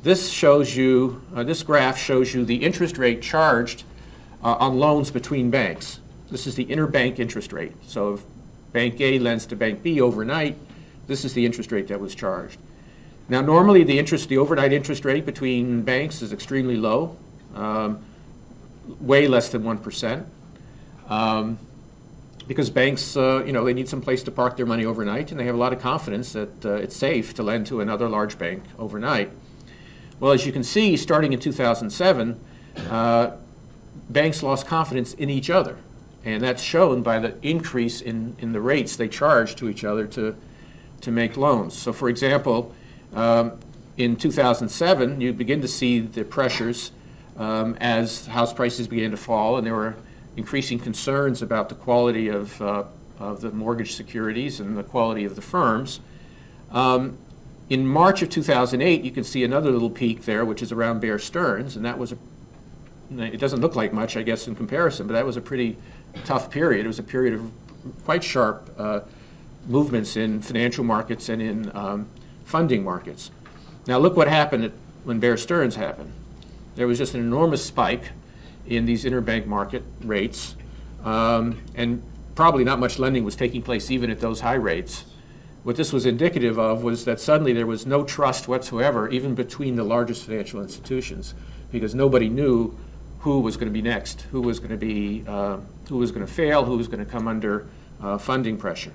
This shows you, this graph shows you the interest rate charged on loans between banks. This is the interbank interest rate. So if Bank A lends to Bank B overnight, this is the interest rate that was charged. Now, normally the overnight interest rate between banks is extremely low, way less than 1%, because banks, they need some place to park their money overnight, and they have a lot of confidence that it's safe to lend to another large bank overnight. Well, as you can see, starting in 2007, banks lost confidence in each other, and that's shown by the increase in the rates they charge to each other to make loans. So, for example, in 2007, you begin to see the pressures as house prices began to fall, and there were increasing concerns about the quality of the mortgage securities and the quality of the firms. In March of 2008, you can see another little peak there, which is around Bear Stearns, and that was it doesn't look like much, I guess, in comparison, but that was a pretty tough period. It was a period of quite sharp movements in financial markets and in funding markets. Now look what happened when Bear Stearns happened. There was just an enormous spike in these interbank market rates, and probably not much lending was taking place even at those high rates. What this was indicative of was that suddenly there was no trust whatsoever, even between the largest financial institutions, because nobody knew who was going to be next, who was going to fail, who was going to come under funding pressure.